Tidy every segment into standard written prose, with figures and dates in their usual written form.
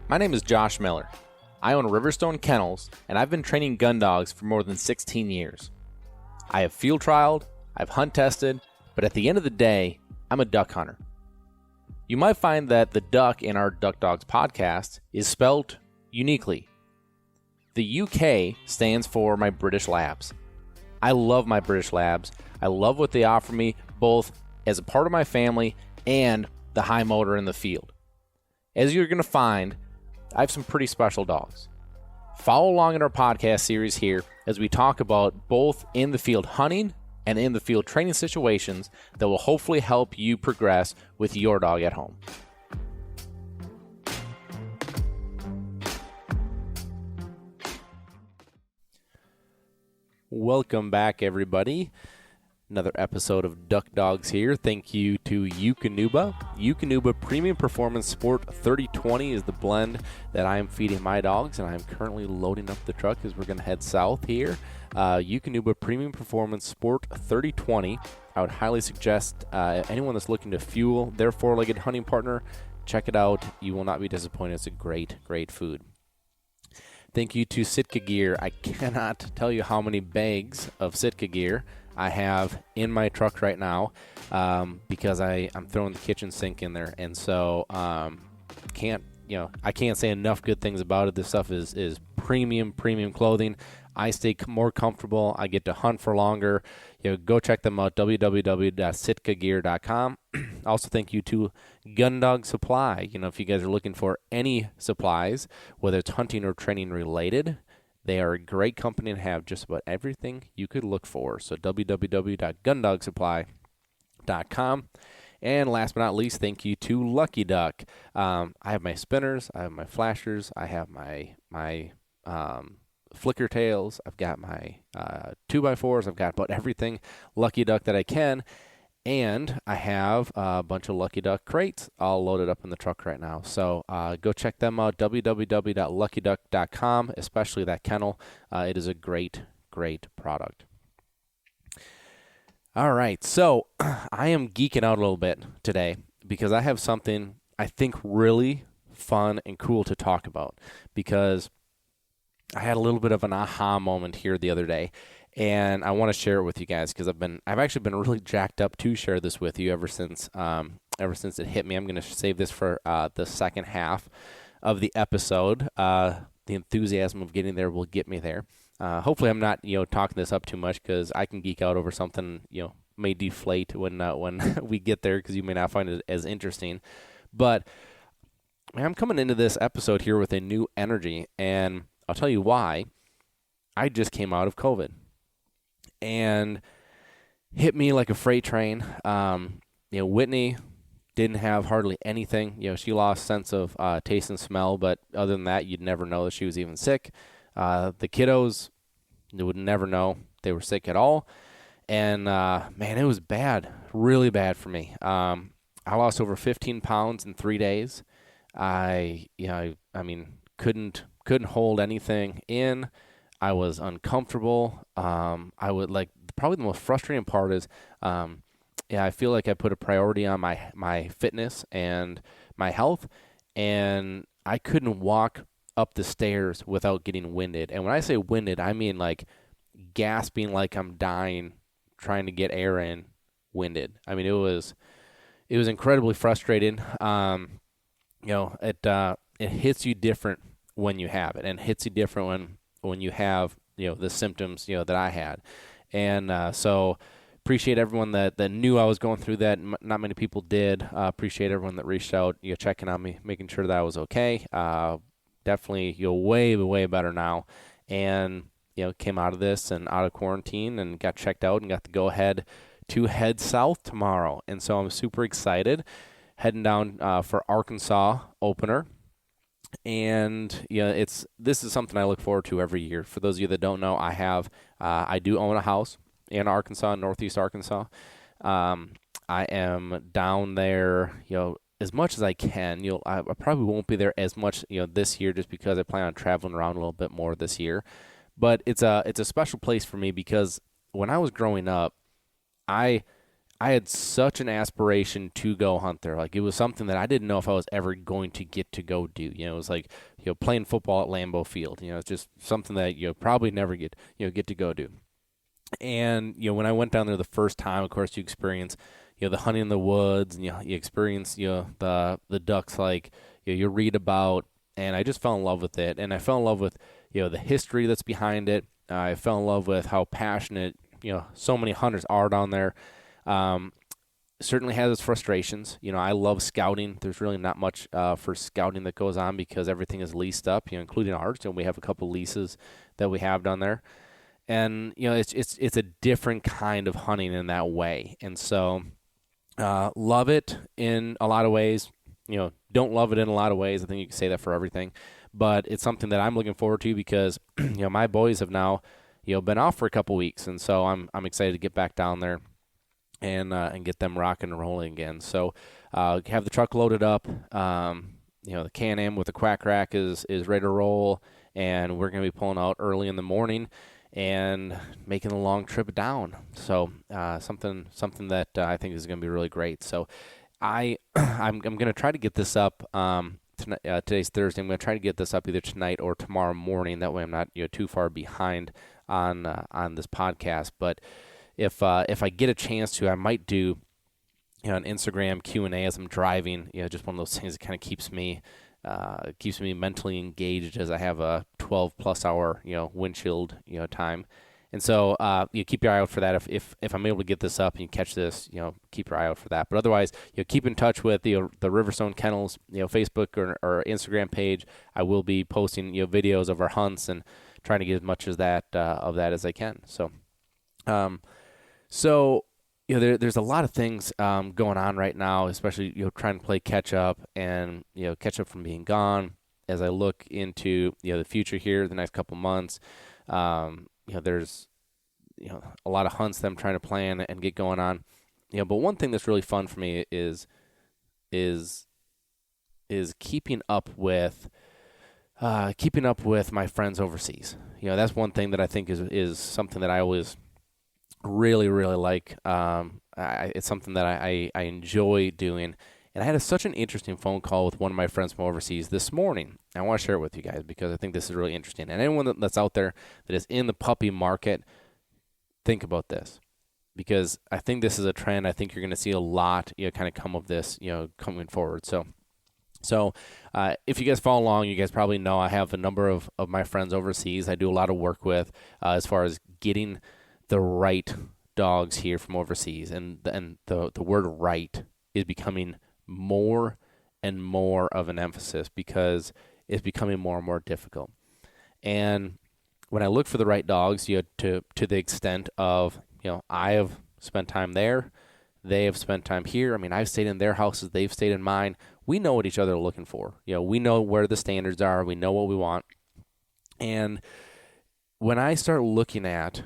My name is Josh Miller. I own Riverstone Kennels, and I've been training gun dogs for more than 16 years. I have field trialed, I've hunt tested, but at the end of the day, I'm a duck hunter. You might find that the duck in our Duck Dogs podcast is spelled uniquely. The UK stands for my British Labs. I love my British Labs. I love what they offer me, both as a part of my family and the high motor in the field. As you're going to find, I have some pretty special dogs. Follow along in our podcast series here as we talk about both in the field hunting and in the field training situations that will hopefully help you progress with your dog at home. Welcome back, everybody. Another episode of Duck Dogs here. Thank you to Eukanuba. Eukanuba Premium Performance Sport 3020 is the blend that I am feeding my dogs, and I am currently loading up the truck as we're going to head south here. Eukanuba Premium Performance Sport 3020. I would highly suggest anyone that's looking to fuel their four-legged hunting partner, check it out. You will not be disappointed. It's a great, great food. Thank you to Sitka Gear. I cannot tell you how many bags of Sitka Gear I have in my truck right now because I'm throwing the kitchen sink in there, and so I can't say enough good things about it. This stuff is premium clothing. I stay more comfortable. I get to hunt for longer. Go check them out, www.sitkagear.com. Also, thank you to Gun Dog Supply. If you guys are looking for any supplies, whether it's hunting or training related, they are a great company and have just about everything you could look for. So www.gundogsupply.com. And last but not least, thank you to Lucky Duck. I have my spinners, I have my flashers, I have my flicker tails, I've got my 2x4s, I've got about everything Lucky Duck that I can. And I have a bunch of Lucky Duck crates all loaded up in the truck right now. So go check them out, www.luckyduck.com, especially that kennel. It is a great, great product. All right, so I am geeking out a little bit today because I have something I think really fun and cool to talk about, because I had a little bit of an aha moment here the other day. And I want to share it with you guys because I've actually been really jacked up to share this with you ever since it hit me. I'm going to save this for the second half of the episode. The enthusiasm of getting there will get me there. Hopefully, I'm not talking this up too much, because I can geek out over something may deflate when we get there, because you may not find it as interesting. But I'm coming into this episode here with a new energy, and I'll tell you why. I just came out of COVID. And hit me like a freight train. Whitney didn't have hardly anything. She lost sense of taste and smell, but other than that, you'd never know that she was even sick. The kiddos, you would never know they were sick at all. And man, it was bad, really bad for me. I lost over 15 pounds in 3 days. I couldn't hold anything in. I was uncomfortable. Probably the most frustrating part is, I feel like I put a priority on my fitness and my health, and I couldn't walk up the stairs without getting winded. And when I say winded, I mean like gasping like I'm dying, trying to get air in, winded. I mean, it was incredibly frustrating. It hits you different when you have it, and hits you different when you have the symptoms that I had. And so appreciate everyone that knew I was going through that. Not many people did. Appreciate everyone that reached out, checking on me, making sure that I was okay. Definitely way better now, and came out of this and out of quarantine and got checked out and got the go ahead to head south tomorrow. And so I'm super excited, heading down for Arkansas opener. And this is something I look forward to every year. For those of you that don't know, I do own a house in Arkansas, northeast Arkansas. I am down there, as much as I can. I probably won't be there as much, this year, just because I plan on traveling around a little bit more this year. But it's a special place for me, because when I was growing up, I I had such an aspiration to go hunt there. Like, it was something that I didn't know if I was ever going to get to go do. It was like, playing football at Lambeau Field. It's just something that probably never get to go do. And when I went down there the first time, of course, you experience the hunting in the woods, and you experience the ducks like you read about, and I just fell in love with it. And I fell in love with the history that's behind it. I fell in love with how passionate so many hunters are down there. Certainly has its frustrations. I love scouting. There's really not much for scouting that goes on because everything is leased up, including ours. We have a couple leases that we have down there. And it's a different kind of hunting in that way, and so love it in a lot of ways. Don't love it in a lot of ways. I think you can say that for everything, but it's something that I'm looking forward to because my boys have now been off for a couple weeks, and so I'm excited to get back down there and get them rocking and rolling again. So have the truck loaded up. The Can-Am with the Quack Rack is ready to roll, and we're going to be pulling out early in the morning and making a long trip down. So something that I think is going to be really great. So I'm going to try to get this up tonight. Today's Thursday. I'm going to try to get this up either tonight or tomorrow morning. That way I'm not too far behind on this podcast. But if I get a chance to, I might do an Instagram Q&A as I'm driving. Just one of those things that kind of keeps me mentally engaged as I have a 12+ hour windshield time. And so you keep your eye out for that. If I'm able to get this up and you catch this, keep your eye out for that. But otherwise, keep in touch with the Riverstone Kennels Facebook or Instagram page. I will be posting videos of our hunts and trying to get as much as that of that as I can. So there's a lot of things going on right now, especially trying to play catch up and catch up from being gone. As I look into the future here, the next couple months, there's a lot of hunts that I'm trying to plan and get going on. But one thing that's really fun for me is keeping up with my friends overseas. That's one thing that I think is something that I always really, really like. It's something that I enjoy doing. And I had such an interesting phone call with one of my friends from overseas this morning. I want to share it with you guys because I think this is really interesting. And anyone that's out there that is in the puppy market, think about this. Because I think this is a trend. I think you're going to see a lot kind of come of this coming forward. So if you guys follow along, you guys probably know I have a number of my friends overseas I do a lot of work with as far as getting the right dogs here from overseas, and the word right is becoming more and more of an emphasis because it's becoming more and more difficult. And when I look for the right dogs, to the extent of I have spent time there, they have spent time here. I mean, I've stayed in their houses, they've stayed in mine. We know what each other are looking for. We know where the standards are, we know what we want. And when I start looking at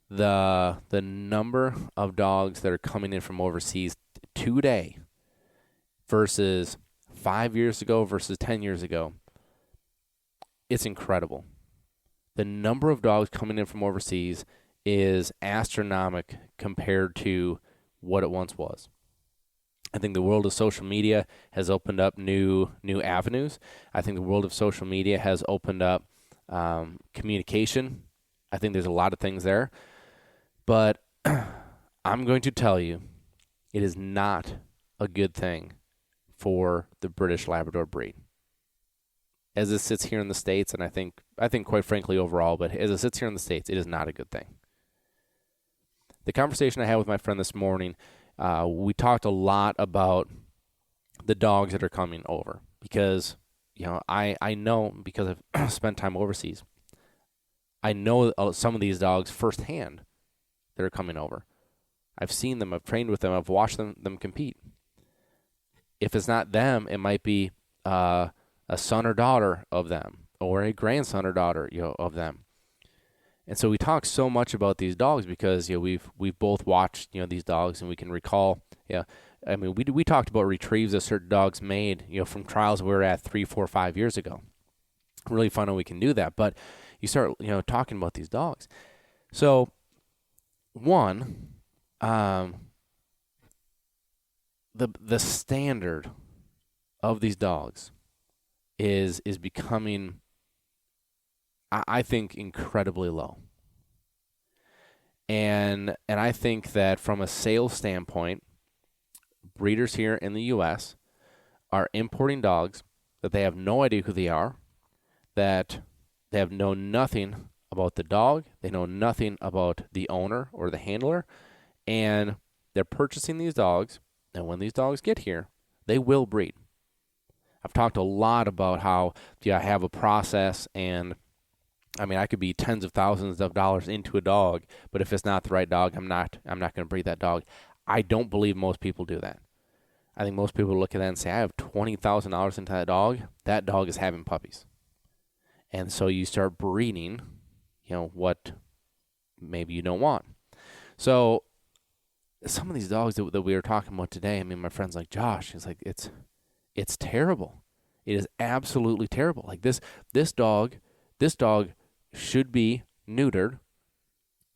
the number of dogs that are coming in from overseas today versus 5 years ago versus 10 years ago, it's incredible. The number of dogs coming in from overseas is astronomical compared to what it once was. I think the world of social media has opened up new avenues. I think the world of social media has opened up communication. I think there's a lot of things there. But I'm going to tell you, it is not a good thing for the British Labrador breed. As it sits here in the States, and I think quite frankly overall, but as it sits here in the States, it is not a good thing. The conversation I had with my friend this morning, we talked a lot about the dogs that are coming over because, I know because I've spent time overseas. I know some of these dogs firsthand that are coming over. I've seen them, I've trained with them, I've watched them compete. If it's not them, it might be a son or daughter of them or a grandson or daughter of them. And so we talk so much about these dogs because we've both watched these dogs and we can recall I mean we talked about retrieves that certain dogs made from trials we were at 3, 4, 5 years ago. Really fun when we can do that, but you start talking about these dogs. So one, the standard of these dogs is becoming, I think, incredibly low. And I think that from a sales standpoint, breeders here in the U.S. are importing dogs that they have no idea who they are, that they have known nothing about the dog, they know nothing about the owner or the handler, and they're purchasing these dogs, and when these dogs get here, they will breed. I've talked a lot about how I have a process, and I mean, I could be tens of thousands of dollars into a dog, but if it's not the right dog, I'm not going to breed that dog. I don't believe most people do that. I think most people look at that and say, I have $20,000 into that dog. That dog is having puppies. And so you start breeding, what maybe you don't want. So some of these dogs that we were talking about today, I mean, my friend's like, Josh, he's like, it's terrible. It is absolutely terrible. Like this dog should be neutered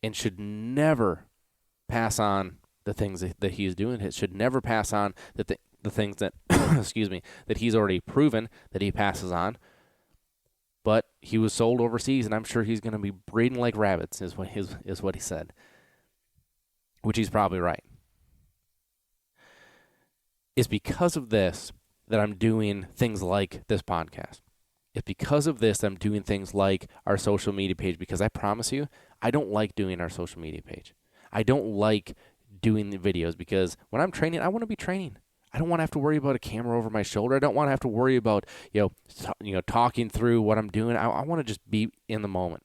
and should never pass on the things that he's doing. It should never pass on the things that, excuse me, that he's already proven that he passes on. But he was sold overseas, and I'm sure he's going to be breeding like rabbits, is what he said, which he's probably right. It's because of this that I'm doing things like this podcast. It's because of this that I'm doing things like our social media page, because I promise you, I don't like doing our social media page. I don't like doing the videos because when I'm training, I want to be training. I don't want to have to worry about a camera over my shoulder. I don't want to have to worry about, talking through what I'm doing. I want to just be in the moment.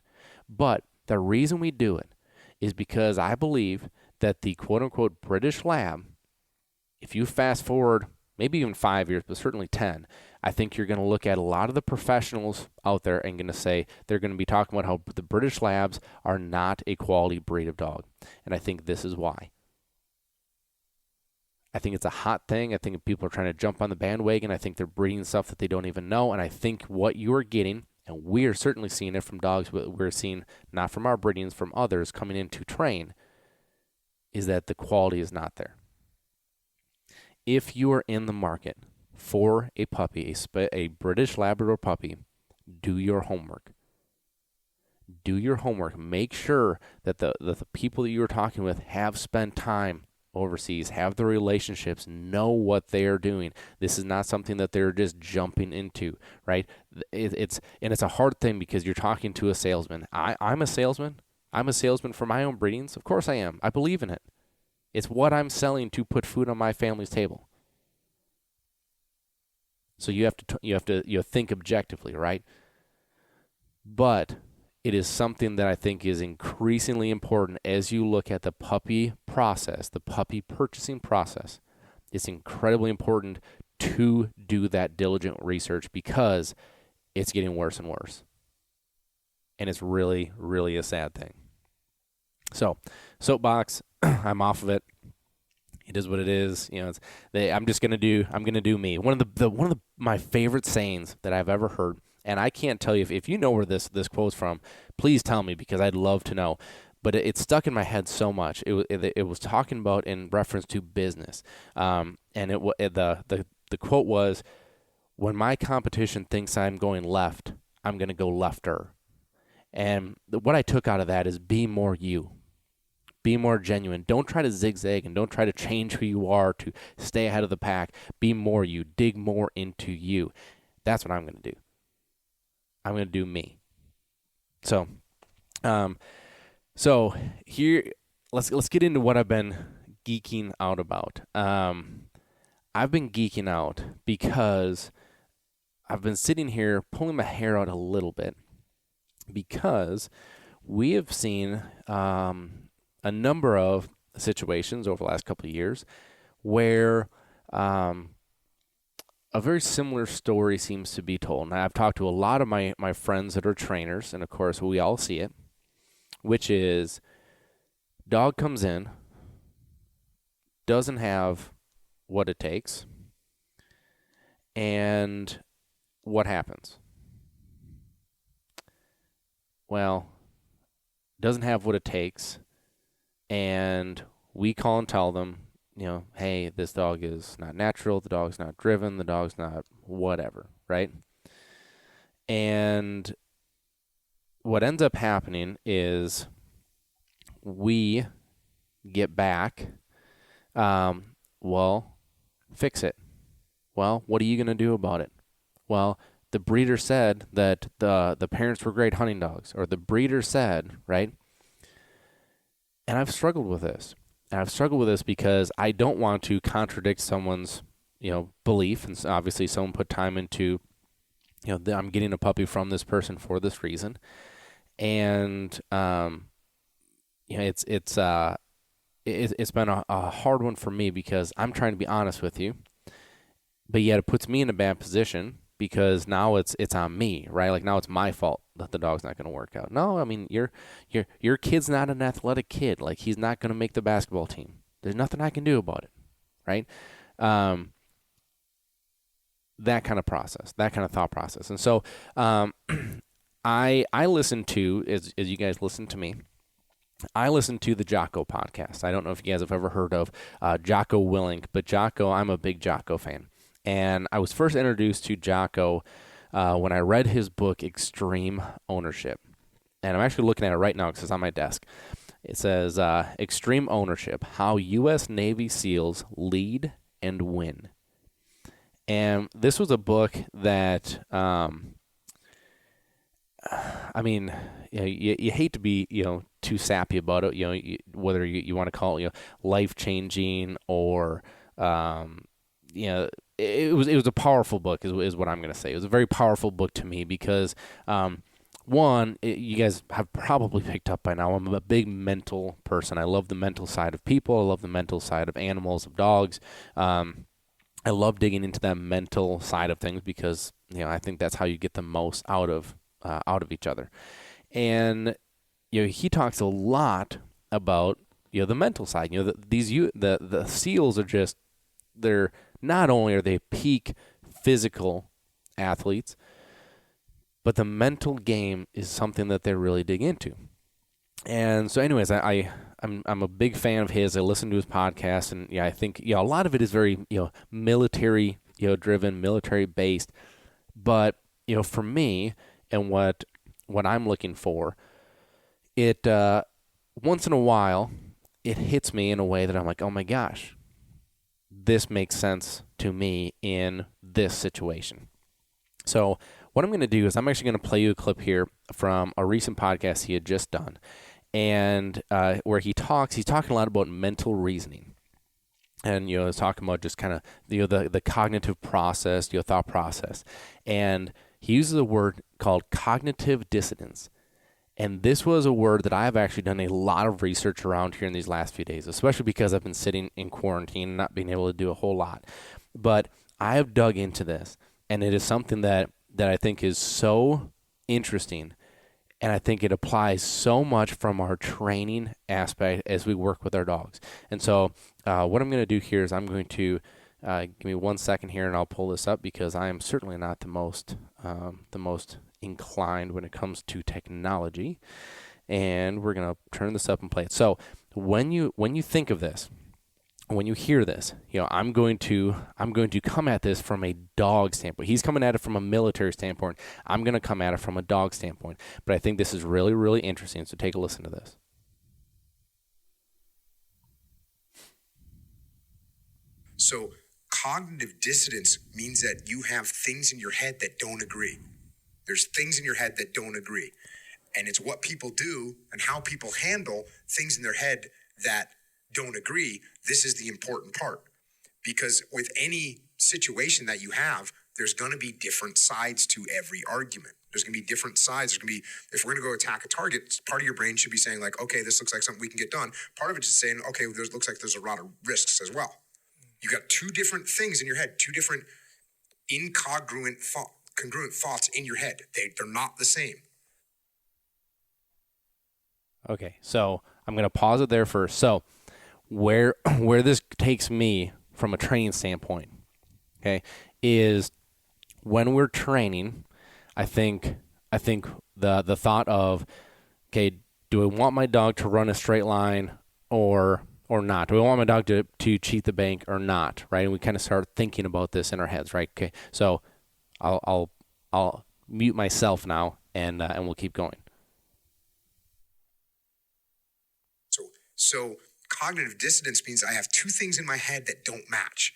But the reason we do it is because I believe that the quote-unquote British Lab, if you fast forward maybe even 5 years, but certainly 10, I think you're going to look at a lot of the professionals out there and going to say they're going to be talking about how the British Labs are not a quality breed of dog. And I think this is why. I think it's a hot thing. I think people are trying to jump on the bandwagon. I think they're breeding stuff that they don't even know. And I think what you are getting, and we are certainly seeing it from dogs we're seeing, not from our breedings, from others coming in to train, is that the quality is not there. If you are in the market for a puppy, a British Labrador puppy, do your homework. Do your homework. Make sure that the people that you are talking with have spent time overseas, have the relationships, know what they are doing. This is not something that they're just jumping into, right? It's a hard thing because you're talking to a salesman. I'm a salesman. I'm a salesman for my own breedings. Of course I am. I believe in it. It's what I'm selling to put food on my family's table. So you have to think objectively, right? But it is something that I think is increasingly important as you look at the puppy process, the puppy purchasing process. It's incredibly important to do that diligent research because it's getting worse and worse. And it's really, really a sad thing. So, soapbox, I'm off of it. It is what it is. I'm gonna do me. One of my favorite sayings that I've ever heard. And I can't tell you if you know where this quote's from, please tell me because I'd love to know. But it stuck in my head so much. It was talking about in reference to business, and the quote was, "When my competition thinks I'm going left, I'm going to go lefter." And what I took out of that is be more you. Be more genuine. Don't try to zigzag and don't try to change who you are to stay ahead of the pack. Be more you. Dig more into you. That's what I'm going to do. I'm going to do me. So here, let's get into what I've been geeking out about. I've been geeking out because I've been sitting here pulling my hair out a little bit because we have seen a number of situations over the last couple of years where a very similar story seems to be told. Now, I've talked to a lot of my friends that are trainers, and of course, we all see it, which is dog comes in, doesn't have what it takes, and what happens? Well, doesn't have what it takes, and we call and tell them, hey, this dog is not natural, the dog's not driven, the dog's not whatever, right? And what ends up happening is we get back, well, fix it. Well, what are you going to do about it? Well, the breeder said that the parents were great hunting dogs, or the breeder said, right? And I've struggled with this. And I've struggled with this because I don't want to contradict someone's, belief. And obviously someone put time into, I'm getting a puppy from this person for this reason. And, it's been a hard one for me because I'm trying to be honest with you, but yet it puts me in a bad position because now it's on me, right? Like now it's my fault that the dog's not going to work out. No, I mean your kid's not an athletic kid. Like he's not going to make the basketball team. There's nothing I can do about it, right? That kind of process, that kind of thought process, and so I listen to as you guys listen to me. I listen to the Jocko podcast. I don't know if you guys have ever heard of Jocko Willink, but Jocko, I'm a big Jocko fan. And I was first introduced to Jocko when I read his book, Extreme Ownership. And I'm actually looking at it right now because it's on my desk. It says, Extreme Ownership, How U.S. Navy SEALs Lead and Win. And this was a book that, you hate to be, too sappy about it, whether you want to call it, life-changing or, it was a powerful book is what I'm going to say. It was a very powerful book to me because, you guys have probably picked up by now, I'm a big mental person. I love the mental side of people. I love the mental side of animals, of dogs. I love digging into that mental side of things because, I think that's how you get the most out of each other. And, he talks a lot about, the mental side. The SEALs are just, they're not only are they peak physical athletes, but the mental game is something that they really dig into. And so anyways, I'm a big fan of his. I listen to his podcast, and I think a lot of it is very military driven, military based. But for me and what I'm looking for, it once in a while it hits me in a way that I'm like, oh my gosh, this makes sense to me in this situation. So what I'm going to do is I'm actually going to play you a clip here from a recent podcast he had just done, and where he's talking a lot about mental reasoning, and he's talking about just kind of the cognitive process, thought process, and he uses a word called cognitive dissonance. And this was a word that I've actually done a lot of research around here in these last few days, especially because I've been sitting in quarantine and not being able to do a whole lot. But I have dug into this, and it is something that I think is so interesting, and I think it applies so much from our training aspect as we work with our dogs. And so what I'm going to do here is I'm going to give me 1 second here, and I'll pull this up because I am certainly not the most inclined when it comes to technology, and we're going to turn this up and play it. So when you think of this, when you hear this, I'm going to come at this from a dog standpoint. He's coming at it from a military standpoint. I'm going to come at it from a dog standpoint. But I think this is really, really interesting. So take a listen to this. So cognitive dissonance means that you have things in your head that don't agree. There's things in your head that don't agree. And it's what people do and how people handle things in their head that don't agree. This is the important part. Because with any situation that you have, there's going to be different sides to every argument. There's going to be different sides. There's going to be, if we're going to go attack a target, part of your brain should be saying like, okay, this looks like something we can get done. Part of it is saying, okay, looks like there's a lot of risks as well. You got two different things in your head, two different congruent thoughts in your head. They're not the same. Okay, so I'm going to pause it there first. So where this takes me from a training standpoint, okay, is when we're training, I think the thought of, okay, do I want my dog to run a straight line or or not? Do I want my dog to cheat the bank or not? Right? And we kind of start thinking about this in our heads, right? Okay. So I'll mute myself now, and we'll keep going. So cognitive dissonance means I have two things in my head that don't match.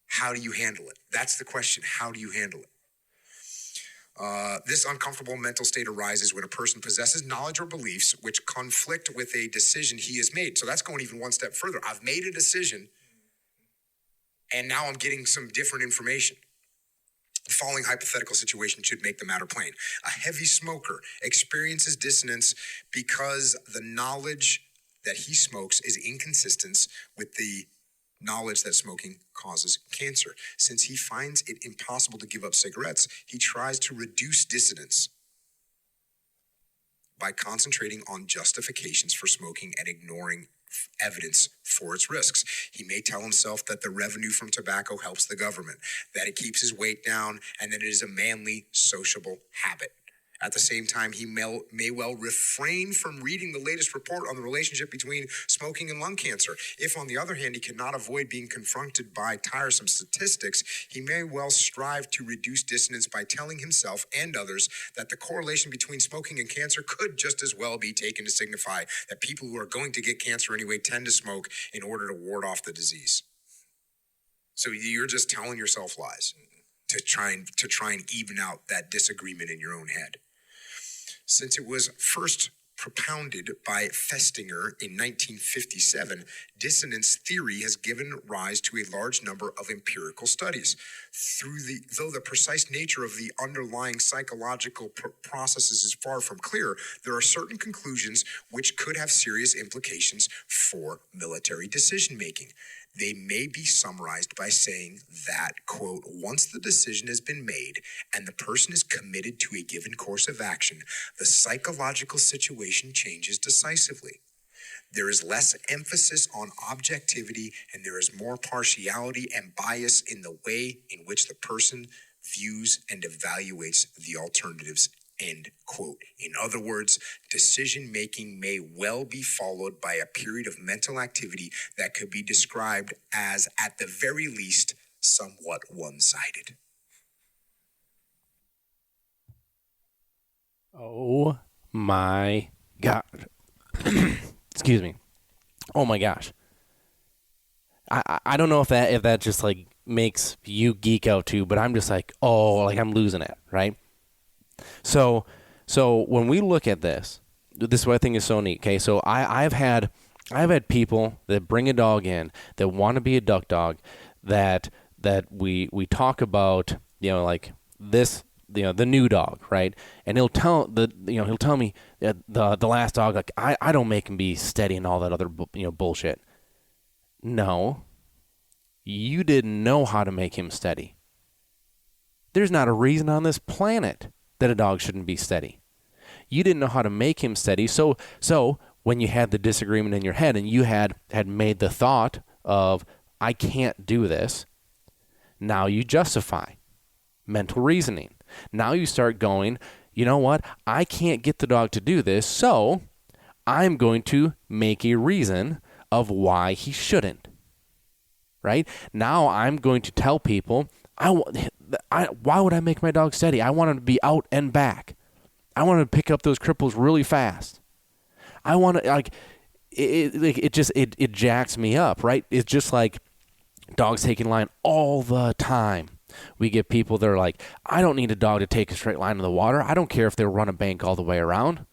How do you handle it? That's the question. How do you handle it? This uncomfortable mental state arises when a person possesses knowledge or beliefs which conflict with a decision he has made. So that's going even one step further. I've made a decision, and now I'm getting some different information. The following hypothetical situation should make the matter plain. A heavy smoker experiences dissonance because the knowledge that he smokes is inconsistent with the knowledge that smoking causes cancer. Since he finds it impossible to give up cigarettes, he tries to reduce dissonance by concentrating on justifications for smoking and ignoring evidence for its risks. He may tell himself that the revenue from tobacco helps the government, that it keeps his weight down, and that it is a manly, sociable habit. At the same time, he may well refrain from reading the latest report on the relationship between smoking and lung cancer. If, on the other hand, he cannot avoid being confronted by tiresome statistics, he may well strive to reduce dissonance by telling himself and others that the correlation between smoking and cancer could just as well be taken to signify that people who are going to get cancer anyway tend to smoke in order to ward off the disease. So you're just telling yourself lies to try and even out that disagreement in your own head. Since it was first propounded by Festinger in 1957, dissonance theory has given rise to a large number of empirical studies. Though the precise nature of the underlying psychological processes is far from clear, there are certain conclusions which could have serious implications for military decision-making. They may be summarized by saying that, quote, once the decision has been made and the person is committed to a given course of action, the psychological situation changes decisively. There is less emphasis on objectivity and there is more partiality and bias in the way in which the person views and evaluates the alternatives, end quote. In other words, decision-making may well be followed by a period of mental activity that could be described as, at the very least, somewhat one-sided. Oh my God. Excuse me. Oh my gosh. I don't know if that just like makes you geek out too, but I'm just like, oh, like I'm losing it, right? So when we look at this is what I think is so neat. Okay, so I've had people that bring a dog in that want to be a duck dog, that we talk about, like this, the new dog, right? And he'll tell me the last dog, like I don't make him be steady and all that other bullshit. No, you didn't know how to make him steady. There's not a reason on this planet that a dog shouldn't be steady. You didn't know how to make him steady. So when you had the disagreement in your head and you had made the thought of, I can't do this, now you justify mental reasoning. Now you start going, you know what? I can't get the dog to do this, so I'm going to make a reason of why he shouldn't. Right? Now I'm going to tell people, why would I make my dog steady? I want him to be out and back. I want him to pick up those cripples really fast. I want to, like, it jacks me up, right? It's just like dogs taking line all the time. We get people that are like, I don't need a dog to take a straight line in the water. I don't care if they run a bank all the way around.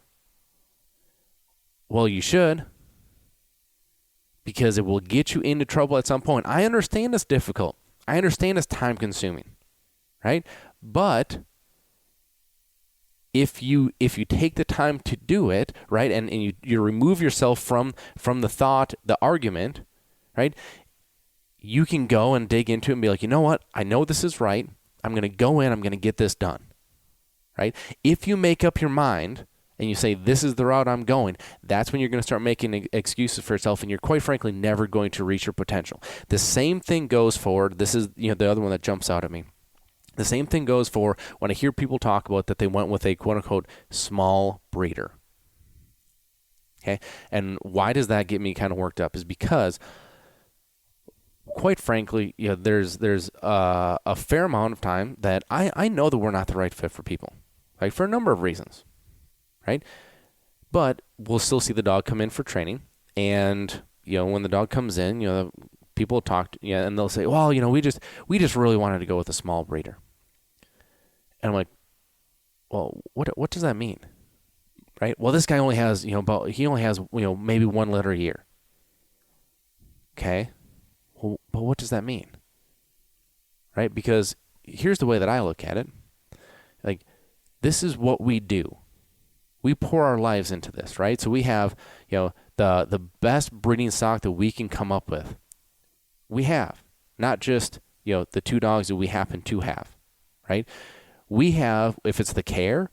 Well, you should, because it will get you into trouble at some point. I understand it's difficult. I understand it's time consuming, right? But if you take the time to do it, right, and you remove yourself from the thought, the argument, right, you can go and dig into it and be like, you know what? I know this is right. I'm going to go in. I'm going to get this done, right? If you make up your mind and you say, this is the route I'm going, that's when you're going to start making excuses for yourself, and you're quite frankly never going to reach your potential. The same thing goes for, this is the other one that jumps out at me. The same thing goes for when I hear people talk about that they went with a quote-unquote small breeder. Okay. And why does that get me kind of worked up is because, quite frankly, there's a fair amount of time that I know that we're not the right fit for people, right? For a number of reasons, right? But we'll still see the dog come in for training. And, when the dog comes in, people talk, and they'll say, well, we just really wanted to go with a small breeder. And I'm like, well, what does that mean? Right? Well, this guy only has, he only has, maybe 1 litter a year. Okay. Well, but what does that mean? Right? Because here's the way that I look at it. Like, this is what we do. We pour our lives into this, right? So we have, the best breeding stock that we can come up with. We have, not just, the 2 dogs that we happen to have, right? We have, if it's the care,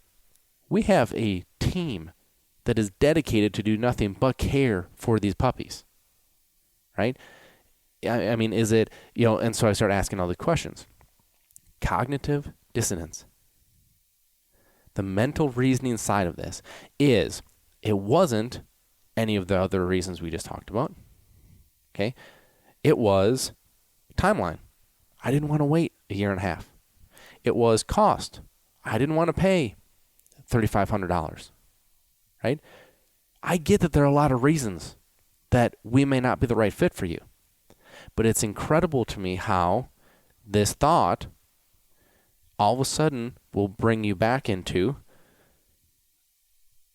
we have a team that is dedicated to do nothing but care for these puppies, right? I mean, is it, and so I start asking all the questions. Cognitive dissonance. The mental reasoning side of this is it wasn't any of the other reasons we just talked about, okay? It was timeline. I didn't want to wait a year and a half. It was cost. I didn't want to pay $3,500, right? I get that there are a lot of reasons that we may not be the right fit for you, but it's incredible to me how this thought all of a sudden will bring you back into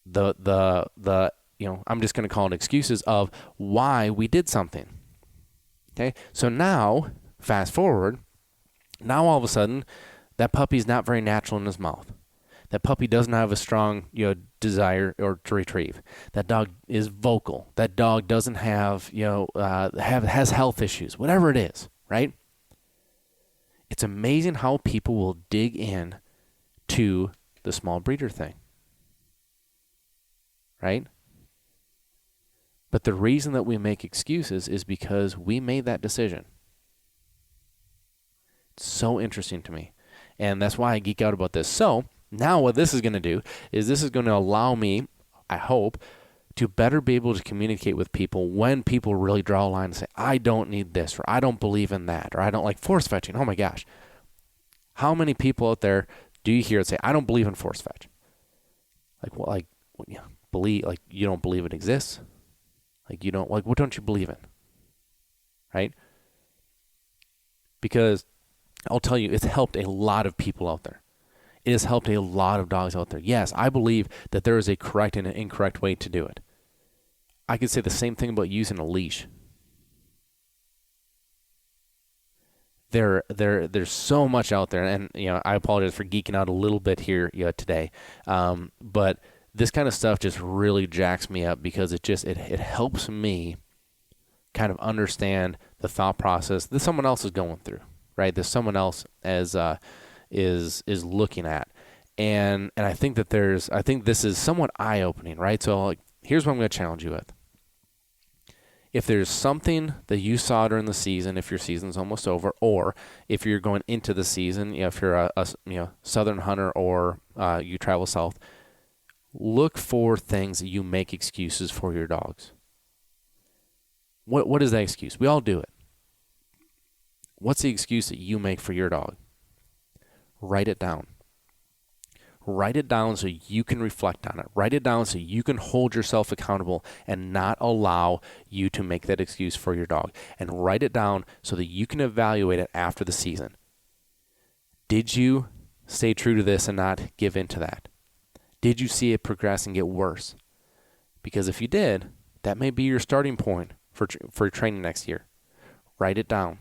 the I'm just going to call it excuses of why we did something. Okay, so now, fast forward, now all of a sudden, that puppy's not very natural in his mouth. That puppy doesn't have a strong, desire or to retrieve. That dog is vocal. That dog doesn't have, has health issues, whatever it is, right? It's amazing how people will dig in to the small breeder thing, right? But the reason that we make excuses is because we made that decision. It's so interesting to me. And that's why I geek out about this. So now what this is going to do is this is going to allow me, I hope, to better be able to communicate with people when people really draw a line and say, I don't need this, or I don't believe in that, or I don't like force fetching. Oh my gosh. How many people out there do you hear say, I don't believe in force fetch? Believe, you don't believe it exists? What don't you believe in? Right? Because I'll tell you, it's helped a lot of people out there. It has helped a lot of dogs out there. Yes, I believe that there is a correct and an incorrect way to do it. I could say the same thing about using a leash. There's so much out there, and I apologize for geeking out a little bit here today, but this kind of stuff just really jacks me up because it helps me kind of understand the thought process that someone else is going through, right? That someone else is looking at, and I think that this is somewhat eye-opening, right? So here's what I'm going to challenge you with. If there's something that you saw during the season, if your season's almost over, or if you're going into the season, if you're a southern hunter or you travel south, look for things that you make excuses for your dogs. What is that excuse? We all do it. What's the excuse that you make for your dog? Write it down. Write it down so you can reflect on it. Write it down so you can hold yourself accountable and not allow you to make that excuse for your dog. And write it down so that you can evaluate it after the season. Did you stay true to this and not give in to that? Did you see it progress and get worse? Because if you did, that may be your starting point for training next year. Write it down.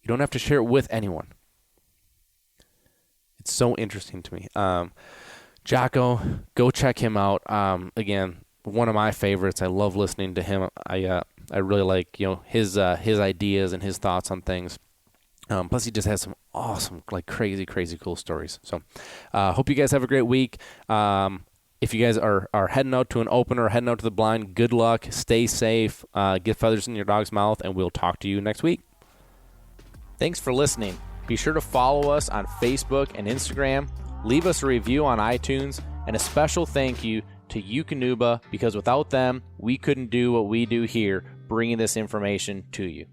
You don't have to share it with anyone. It's so interesting to me. Jocko, go check him out. Again, one of my favorites. I love listening to him. I really like his ideas and his thoughts on things. Plus, he just has some awesome, crazy cool stories. So, hope you guys have a great week. If you guys are heading out to an opener, heading out to the blind, good luck. Stay safe. Get feathers in your dog's mouth, and we'll talk to you next week. Thanks for listening. Be sure to follow us on Facebook and Instagram. Leave us a review on iTunes, and a special thank you to to Eukanuba, because without them, we couldn't do what we do here, bringing this information to you.